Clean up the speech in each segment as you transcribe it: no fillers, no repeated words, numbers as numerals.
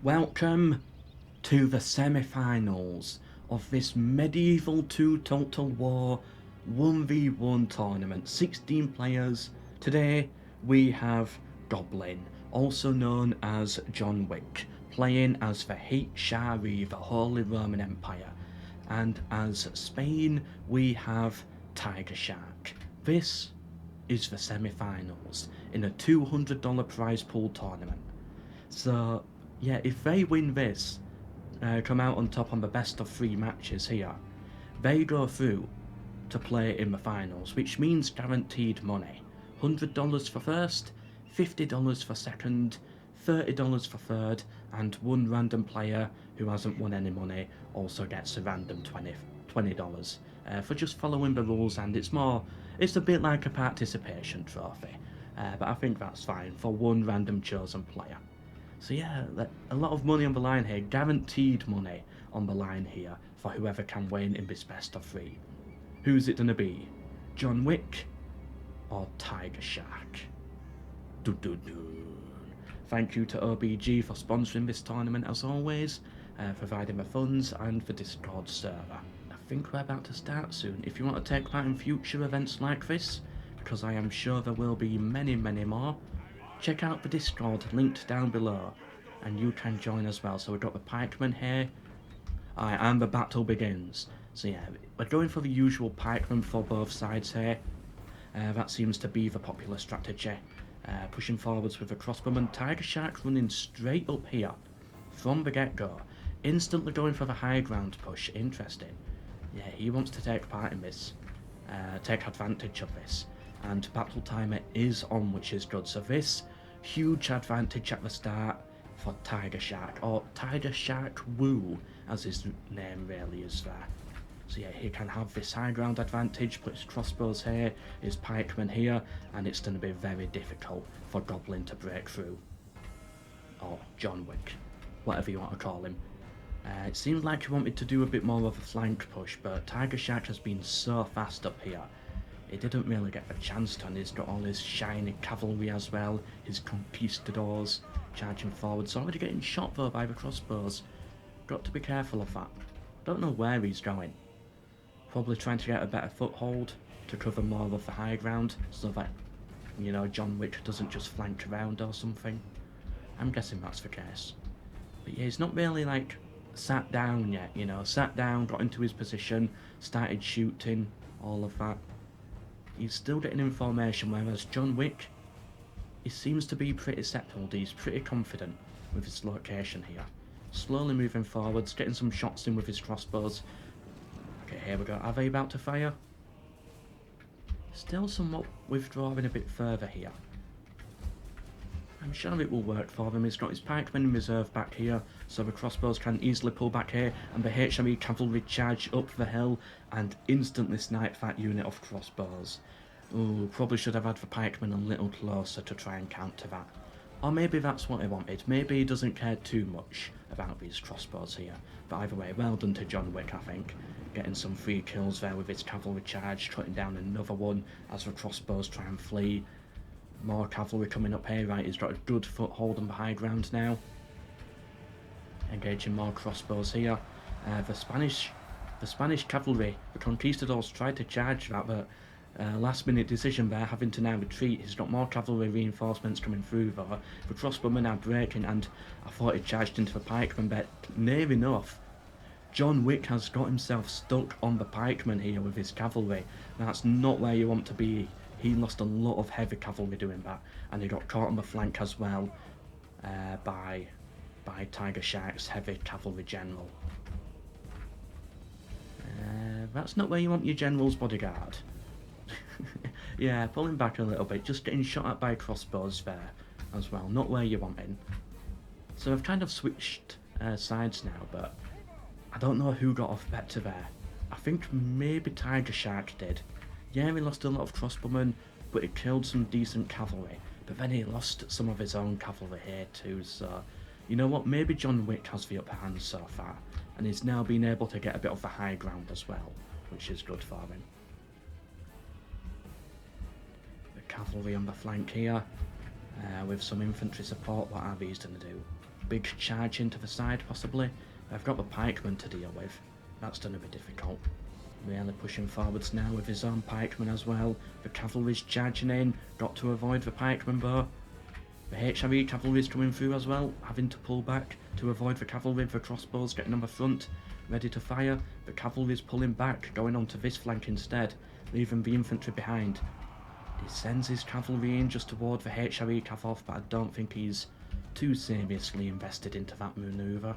Welcome to the semi-finals of this medieval 2 Total War 1v1 tournament. 16 players. Today we have Goblin, also known as John Wick, playing as the Shari, the Holy Roman Empire. And as Spain we have TigerShark. This is the semi-finals in a $200 prize pool tournament. So yeah, if they win this, come out on top on the best of 3 matches here, they go through to play in the finals, which means guaranteed money. $100 for first, $50 for second, $30 for third, and one random player who hasn't won any money also gets a random $20 for just following the rules, and it's a bit like a participation trophy, but I think that's fine for one random chosen player. So yeah, a lot of money on the line here, guaranteed money on the line here for whoever can win in this best of 3. Who's it gonna be? John Wick or TigerShark? Thank you to OBG for sponsoring this tournament as always, providing the funds and the Discord server. I think we're about to start soon. If you want to take part in future events like this, because I am sure there will be many more, check out the Discord linked down below and you can join as well. So we've got the pikemen here, and the battle begins. So yeah, we're going for the usual pikemen for both sides here. That seems to be the popular strategy. Pushing forwards with the crossbowman. TigerShark running straight up here from the get-go, instantly going for the high ground push. Interesting. Yeah, he wants to take part in this, take advantage of this, and battle timer is on, which is good. So this huge advantage at the start for TigerShark, or TigerShark Woo as his name really is there. So yeah, he can have this high ground advantage, put his crossbows here, his pikemen here, and it's going to be very difficult for Goblin to break through. Or John Wick, whatever you want to call him. It seemed like he wanted to do a bit more of a flank push, but TigerShark has been so fast up here. He didn't really get a chance to, and he's got all his shiny cavalry as well, his conquistadors charging forward. So already getting shot though by the crossbows. Got to be careful of that. Don't know where he's going. Probably trying to get a better foothold to cover more of the high ground, so that, you know, John Wick doesn't just flank around or something. I'm guessing that's the case. But yeah, he's not really like sat down yet, you know, sat down, got into his position, started shooting, all of that. He's still getting information, whereas John Wick, he seems to be pretty settled. He's pretty confident with his location here. Slowly moving forwards, getting some shots in with his crossbows. Okay, here we go. Are they about to fire? Still somewhat withdrawing a bit further here. I'm sure it will work for them. He's got his pikemen in reserve back here, so the crossbows can easily pull back here, and the HME cavalry charge up the hill and instantly snipe that unit of crossbows. Ooh, probably should have had the pikemen a little closer to try and counter that. Or maybe that's what he wanted. Maybe he doesn't care too much about these crossbows here. But either way, well done to John Wick, I think. Getting some free kills there with his cavalry charge, cutting down another one as the crossbows try and flee. More cavalry coming up here, right, he's got a good foothold on the high ground now. Engaging more crossbows here. The Spanish cavalry, the conquistadors tried to charge that, but last minute decision there, having to now retreat. He's got more cavalry reinforcements coming through though. The crossbowmen are breaking, and I thought he charged into the pikemen, but near enough. John Wick has got himself stuck on the pikemen here with his cavalry. That's not where you want to be. He lost a lot of heavy cavalry doing that, and he got caught on the flank as well by TigerShark's heavy cavalry general. That's not where you want your general's bodyguard. Yeah, pulling back a little bit, just getting shot at by crossbows there as well. Not where you want him. So I've kind of switched sides now, but I don't know who got off better there. I think maybe TigerShark did. Yeah, he lost a lot of crossbowmen, but he killed some decent cavalry. But then he lost some of his own cavalry here too, so you know what, maybe John Wick has the upper hand so far, and he's now been able to get a bit of the high ground as well, which is good for him. The cavalry on the flank here, with some infantry support. What are these going to do? big charge into the side possibly. I've got the pikeman to deal with. That's going to be difficult. Really pushing forwards now with his own pikeman as well. The cavalry's charging in. Got to avoid the pikeman though. The HRE cavalry's coming through as well, having to pull back to avoid the cavalry. The crossbows getting on the front, ready to fire. The cavalry's pulling back, going onto this flank instead, leaving the infantry behind. He sends his cavalry in just to ward the HRE cav off, but I don't think he's too seriously invested into that manoeuvre.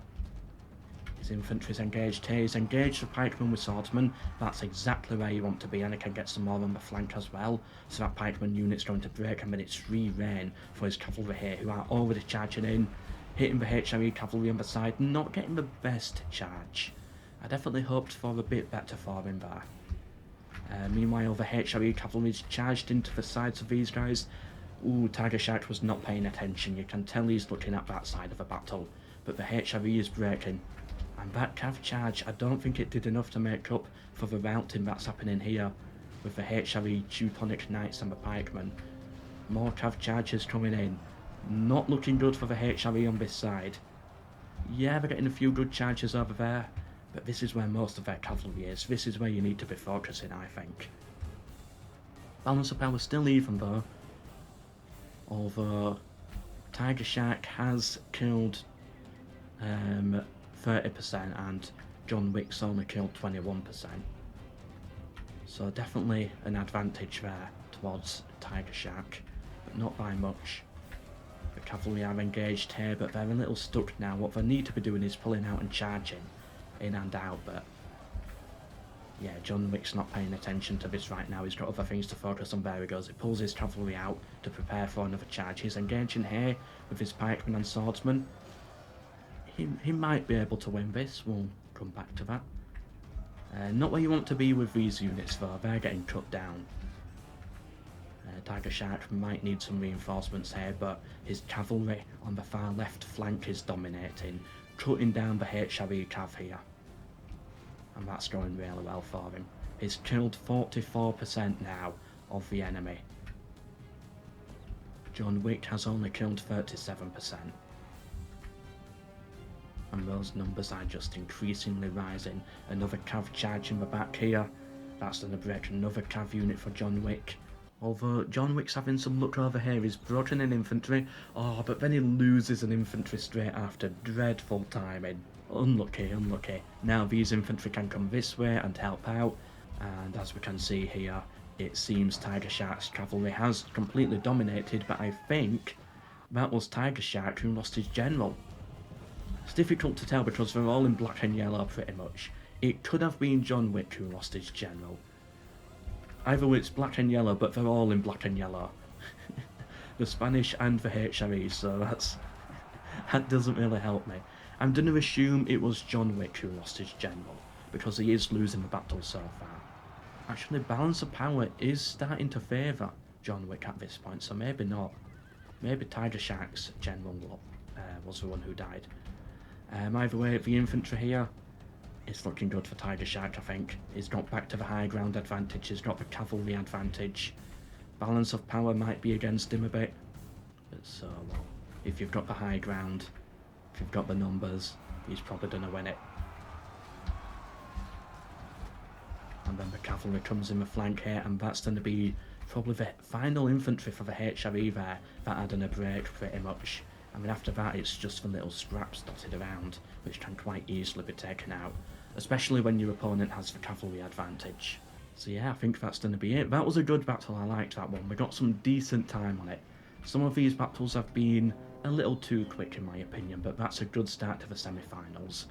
His infantry's engaged here. He's engaged the pikeman with swordsmen. That's exactly where you want to be, and he can get some more on the flank as well. So that pikeman unit's going to break, and then it's free reign for his cavalry here, who are already charging in, hitting the HRE cavalry on the side, not getting the best charge. I definitely hoped for a bit better for him there. Meanwhile, the HRE cavalry's charged into the sides of these guys. Ooh, TigerShark was not paying attention. You can tell he's looking at that side of the battle. But the HRE is breaking. And that cav charge, I don't think it did enough to make up for the routing that's happening here with the HRE Teutonic Knights and the pikemen. More cav charges coming in. Not looking good for the HRE on this side. Yeah, they're getting a few good charges over there, but this is where most of their cavalry is. This is where you need to be focusing, I think. Balance of power still even though, although TigerShark has killed 30% and John Wick's only killed 21%. So definitely an advantage there towards TigerShark, but not by much. The cavalry are engaged here, but they're a little stuck now. What they need to be doing is pulling out and charging in and out, but yeah, John Wick's not paying attention to this right now. He's got other things to focus on. There he goes. He pulls his cavalry out to prepare for another charge. He's engaging here with his pikemen and swordsmen. He might be able to win this. We'll come back to that. Not where you want to be with these units though. They're getting cut down. TigerShark might need some reinforcements here, but his cavalry on the far left flank is dominating, cutting down the HRE cav here. And that's going really well for him. He's killed 44% now of the enemy. John Wick has only killed 37%. And those numbers are just increasingly rising. Another cav charge in the back here. That's going to break another cav unit for John Wick. Although John Wick's having some luck over here. He's broken an infantry. Oh, but then he loses an infantry straight after. Dreadful timing. Unlucky, unlucky. Now these infantry can come this way and help out. And as we can see here, it seems TigerShark's cavalry has completely dominated. But I think that was TigerShark who lost his general. It's difficult to tell because they're all in black and yellow pretty much. It could have been John Wick who lost his general. Either way, it's black and yellow, but they're all in black and yellow. The Spanish and the HRE, so that doesn't really help me. I'm going to assume it was John Wick who lost his general, because he is losing the battle so far. Actually, balance of power is starting to favour John Wick at this point, so maybe not. Maybe TigerShark's general was the one who died. Either way, the infantry here, it's looking good for TigerShark, I think. He's got back to the high ground advantage, he's got the cavalry advantage. Balance of power might be against him a bit. But so, well, if you've got the high ground, if you've got the numbers, he's probably going to win it. And then the cavalry comes in the flank here, and that's going to be probably the final infantry for the HRE there that are going to break pretty much. I mean, after that, it's just the little scraps dotted around, which can quite easily be taken out, especially when your opponent has the cavalry advantage. So yeah, I think that's going to be it. That was a good battle, I liked that one. We got some decent time on it. Some of these battles have been a little too quick in my opinion, but that's a good start to the semi-finals.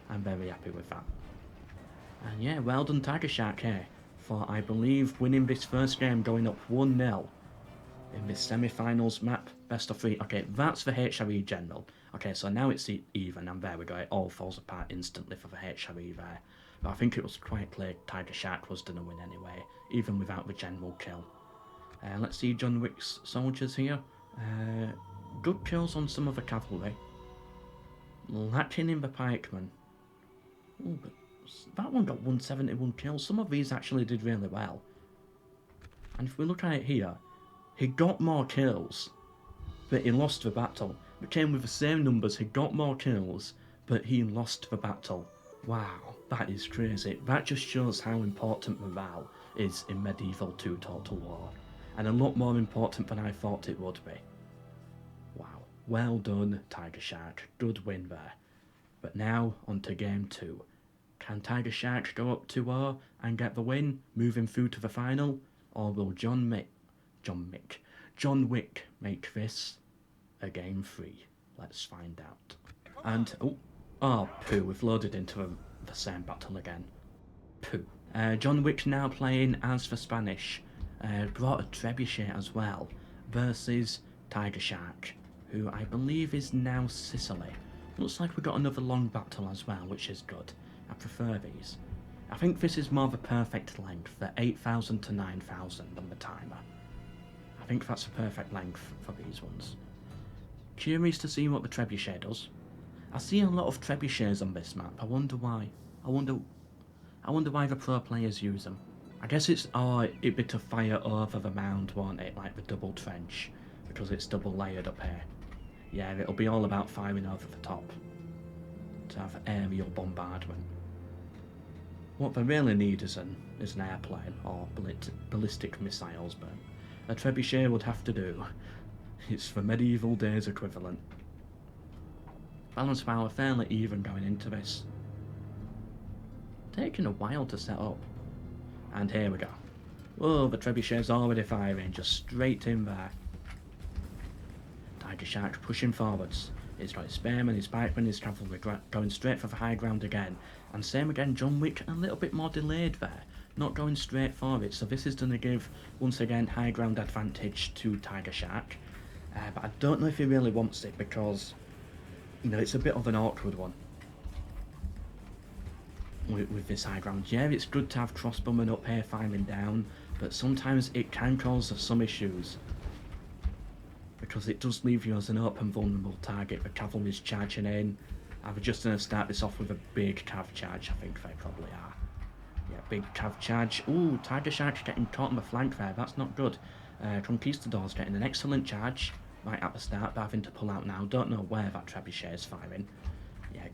I'm very happy with that. And yeah, well done TigerShark here, for I believe winning this first game, going up 1-0. In this semi-finals map, best of 3. Okay, that's the HRE general. Okay, so now it's even, and there we go. It all falls apart instantly for the HRE there. But I think it was quite clear TigerShark was going to win anyway, even without the general kill. Let's see John Wick's soldiers here. Good kills on some of the cavalry. Lacking in the pikemen. Ooh, but that one got 171 kills. Some of these actually did really well. And if we look at it here, he got more kills, but he lost the battle. came with the same numbers, he got more kills, but he lost the battle. Wow, that is crazy. That just shows how important morale is in Medieval 2 Total War, and a lot more important than I thought it would be. Wow, well done TigerShark, good win there. But now on to game 2. Can TigerShark go up 2-0 and get the win, moving through to the final, or will John Wick make this a game 3? Let's find out. And poo, we've loaded into the same battle again. Poo. John Wick now playing as the Spanish. Brought a trebuchet as well, versus TigerShark, who I believe is now Sicily. Looks like we got another long battle as well, which is good. I prefer these. I think this is more the perfect length, the 8,000 to 9,000 on the timer. I think that's the perfect length for these ones. Curious to see what the trebuchet does. I see a lot of trebuchets on this map. I wonder why. I wonder why the pro players use them. I guess it'd be to fire over the mound, won't it? Like the double trench, because it's double layered up here. Yeah, it'll be all about firing over the top to have aerial bombardment. What they really need is an airplane or ballistic missiles, but a trebuchet would have to do. It's the medieval days equivalent. Balance power fairly even going into this. Taking a while to set up. And here we go. Whoa, the trebuchet's already firing, just straight in there. TigerShark pushing forwards. He's got his spearmen, his pikemen, his cavalry going straight for the high ground again. And same again, John Wick a little bit more delayed there, not going straight for it. So this is going to give, once again, high ground advantage to TigerShark. But I don't know if he really wants it because, it's a bit of an awkward one with this high ground. Yeah, it's good to have crossbowmen up here firing down, but sometimes it can cause some issues, because it does leave you as an open vulnerable target. The cavalry's charging in. I'm just going to start this off with a big cav charge. I think they probably are. Yeah, big cav charge. Ooh, TigerShark getting caught on the flank there. That's not good. Conquistador's getting an excellent charge right at the start, but having to pull out now. Don't know where that trebuchet is firing. Yeah,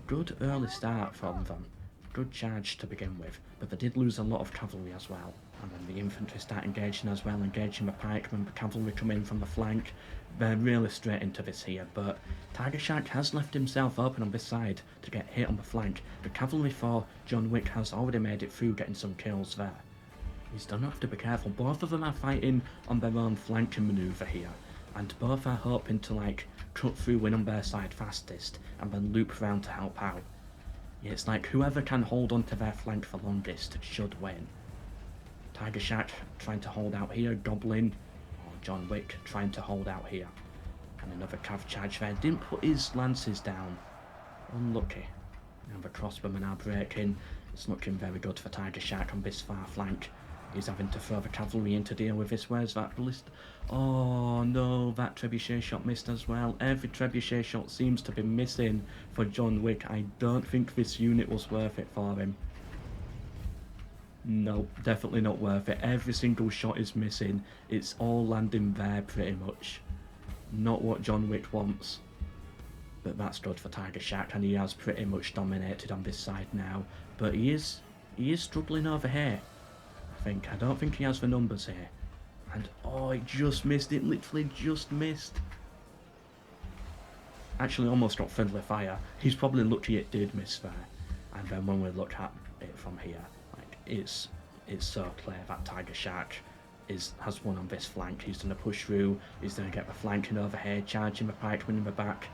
good early start from them. Good charge to begin with, but they did lose a lot of cavalry as well. And then the infantry start engaging as well, engaging the pikemen, the cavalry come in from the flank. They're really straight into this here, but TigerShark has left himself open on this side to get hit on the flank. The cavalry for John Wick has already made it through, getting some kills there. He's going to have to be careful. Both of them are fighting on their own flanking manoeuvre here, and both are hoping to cut through, win on their side fastest, and then loop around to help out. Yeah, it's like whoever can hold onto their flank for longest should win. TigerShark trying to hold out here, Goblin or John Wick trying to hold out here. And another cav charge there, didn't put his lances down. Unlucky. And the crossbowmen are breaking. It's looking very good for TigerShark on this far flank. He's having to throw the cavalry in to deal with this. Where's that ballista? Oh no, that trebuchet shot missed as well. Every trebuchet shot seems to be missing for John Wick. I don't think this unit was worth it for him. No, definitely not worth it. Every single shot is missing. It's all landing there pretty much. Not what John Wick wants. But that's good for TigerShark, and he has pretty much dominated on this side now. But he is struggling over here. I don't think he has the numbers here. And it just missed. It literally just missed. Actually almost got friendly fire. He's probably lucky it did miss there. And then when we look at it from here, it's so clear that TigerShark has won on this flank. He's going to push through. He's going to get the flanking over here, charging the pikemen in the back.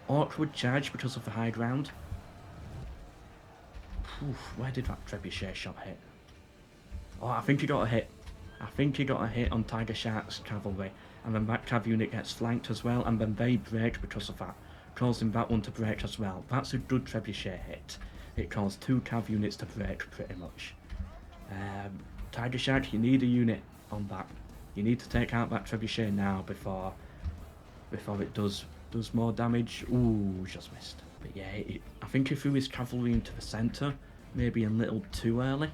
Awkward charge because of the high ground. Where did that trebuchet shot hit? I think he got a hit. I think he got a hit on TigerShark's cavalry, and then that cav unit gets flanked as well, and then they break because of that, causing that one to break as well. That's a good trebuchet hit. It caused 2 cav units to break pretty much. TigerShark, you need a unit on that. You need to take out that trebuchet now before it does more damage. Ooh, just missed. But yeah, I think he threw his cavalry into the centre, maybe a little too early.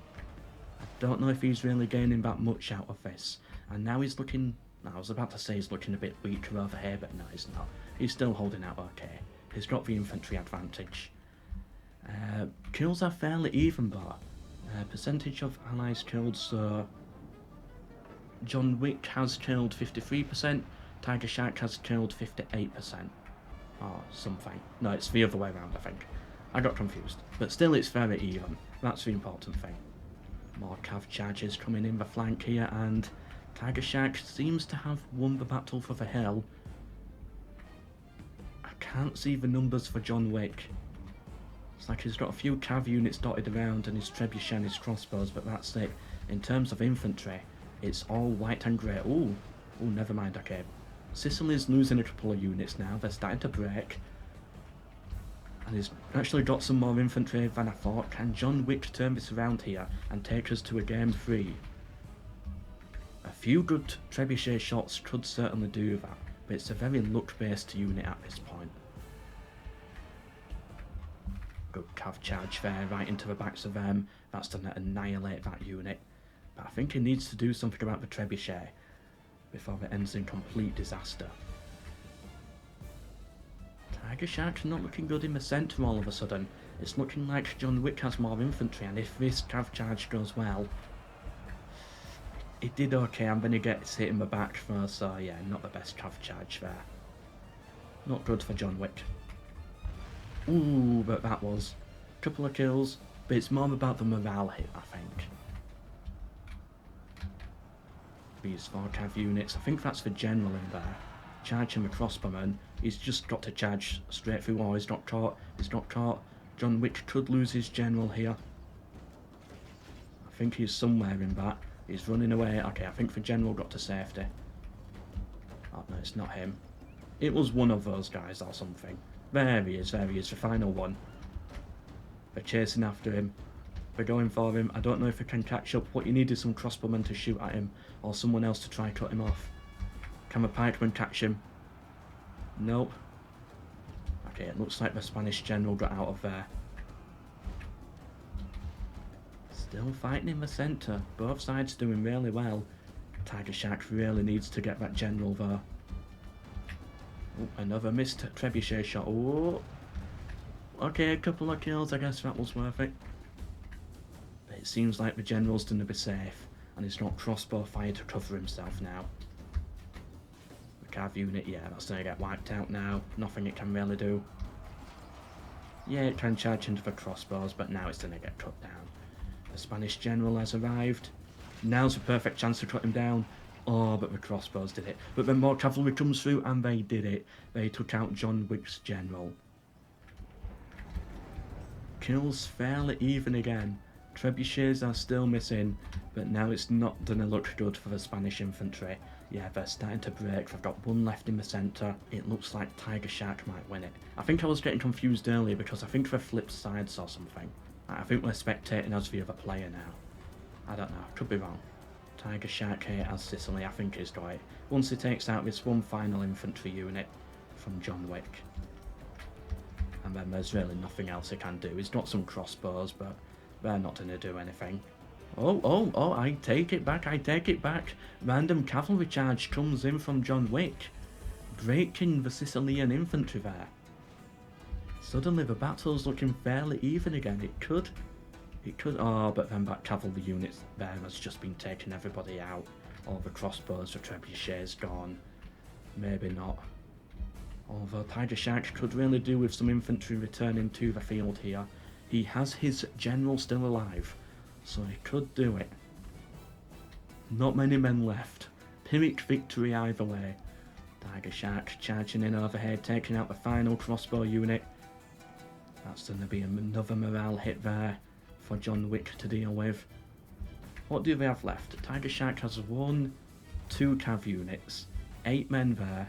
I don't know if he's really gaining that much out of this. And now he's looking, I was about to say he's looking a bit weaker over here, but no, he's not. he's still holding out okay. He's got the infantry advantage. Kills are fairly even though. Percentage of allies killed, so John Wick has killed 53%, TigerShark has killed 58%. Or something. No, it's the other way around, I think. I got confused. But still, it's very even. That's the important thing. More cav charges coming in the flank here, and TigerShark seems to have won the battle for the hill. I can't see the numbers for John Wick. It's like he's got a few cav units dotted around and his trebuchet and his crossbows, but that's it. In terms of infantry, it's all white and grey. Ooh, never mind, okay. Sicily's losing a couple of units now, they're starting to break. And he's actually got some more infantry than I thought. Can John Wick turn this around here and take us to a game 3? A few good trebuchet shots could certainly do that, but it's a very luck-based unit at this point. Good cav charge there, right into the backs of them. That's going to annihilate that unit. But I think he needs to do something about the trebuchet before it ends in complete disaster. TigerShark's not looking good in the centre all of a sudden. It's looking like John Wick has more infantry, and if this cav charge goes well... It did okay, I'm going to get hit in the back first, so yeah, not the best cav charge there. Not good for John Wick. Ooh, but that was a couple of kills, but it's more about the morale hit, I think. These 4 cav units, I think that's the general in there. Charging the crossbowman, he's just got to charge straight through. Oh, he's not caught, John Wick could lose his general here. I think he's somewhere in that. He's running away. Okay, I think the general got to safety. Oh no, it's not him. It was one of those guys or something. There he is, the final one. They're chasing after him. They're going for him. I don't know if they can catch up. What you need is some crossbowmen to shoot at him, or someone else to try cut him off. Can the pikeman catch him? Nope. Okay, it looks like the Spanish general got out of there. Still fighting in the centre. Both sides doing really well. TigerShark really needs to get that general there. Oh, another missed trebuchet shot. Oh. Okay, a couple of kills. I guess that was worth it. But it seems like the general's going to be safe, and he's got crossbow fire to cover himself now. Cav unit, yeah, that's going to get wiped out now. Nothing it can really do. Yeah, it can charge into the crossbows, but now it's going to get cut down. The Spanish general has arrived. Now's the perfect chance to cut him down. Oh, but the crossbows did it. But then more cavalry comes through, and they did it. They took out John Wick's general. Kills fairly even again. Trebuchets are still missing, but now it's not going to look good for the Spanish infantry. Yeah, they're starting to break. They've got one left in the centre. It looks like TigerShark might win it. I think I was getting confused earlier because I think they flipped sides or something. I think we're spectating as the other player now. I don't know, could be wrong. TigerShark here as Sicily, I think he's got it. Once he takes out this one final infantry unit from John Wick. And then there's really nothing else he can do. He's got some crossbows, but they're not going to do anything. Oh, I take it back. Random cavalry charge comes in from John Wick, breaking the Sicilian infantry there. Suddenly the battle's looking fairly even again. It could, oh, but then that cavalry unit there has just been taking everybody out. All the crossbows, the trebuchets gone. Maybe not. Although TigerShark could really do with some infantry returning to the field here. He has his general still alive, so he could do it. Not many men left. Pyrrhic victory either way. TigerShark charging in overhead, taking out the final crossbow unit. That's going to be another morale hit there for John Wick to deal with. What do they have left? TigerShark has 1, 2 cav units, 8 men there,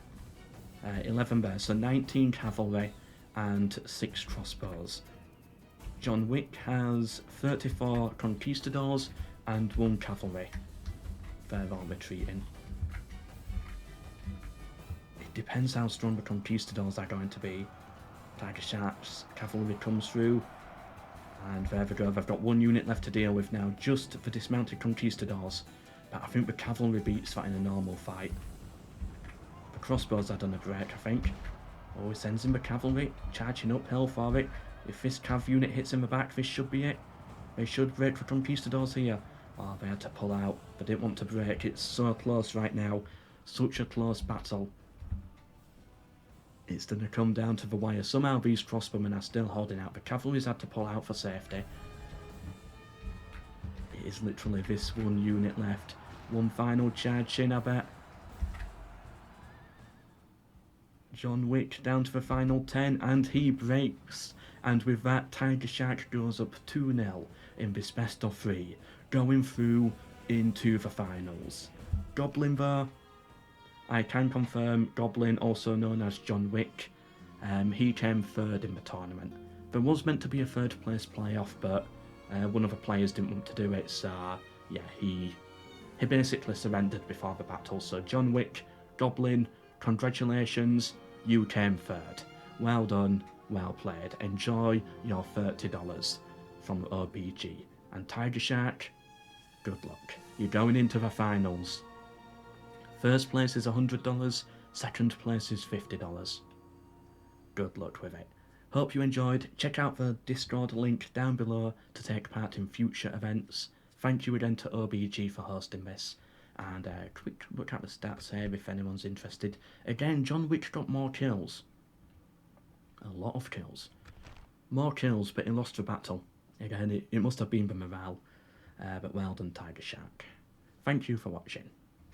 11 there, so 19 cavalry and 6 crossbows. John Wick has 34 conquistadors and 1 cavalry. They're all retreating. It depends how strong the conquistadors are going to be. TigerShark's cavalry comes through, and there they go. They've got 1 unit left to deal with now, just for dismounted conquistadors. But I think the cavalry beats that in a normal fight. The crossbows are done a break, I think. Oh, he sends in the cavalry, charging uphill for it. If this cav unit hits in the back, this should be it. They should break the conquistadors here. Oh, they had to pull out. They didn't want to break. It's so close right now. Such a close battle. It's going to come down to the wire. Somehow these crossbowmen are still holding out. The cavalry's had to pull out for safety. It is literally this one unit left. One final charge in, I bet. John Wick down to the final 10, and he breaks. And with that, TigerShark goes up 2-0 in this best of 3, going through into the finals. Goblin though, I can confirm, Goblin, also known as John Wick, he came third in the tournament. There was meant to be a third place playoff, but one of the players didn't want to do it, so yeah, he basically surrendered before the battle. So John Wick, Goblin, congratulations, you came third. Well done, well played. Enjoy your $30 from OBG. And TigerShark, good luck. You're going into the finals. First place is $100, second place is $50. Good luck with it. Hope you enjoyed. Check out the Discord link down below to take part in future events. Thank you again to OBG for hosting this. And a quick look at the stats here if anyone's interested. Again, John Wick got more kills. A lot of kills. More kills, but he lost the battle. Again, it must have been the morale. But well done, TigerShark. Thank you for watching.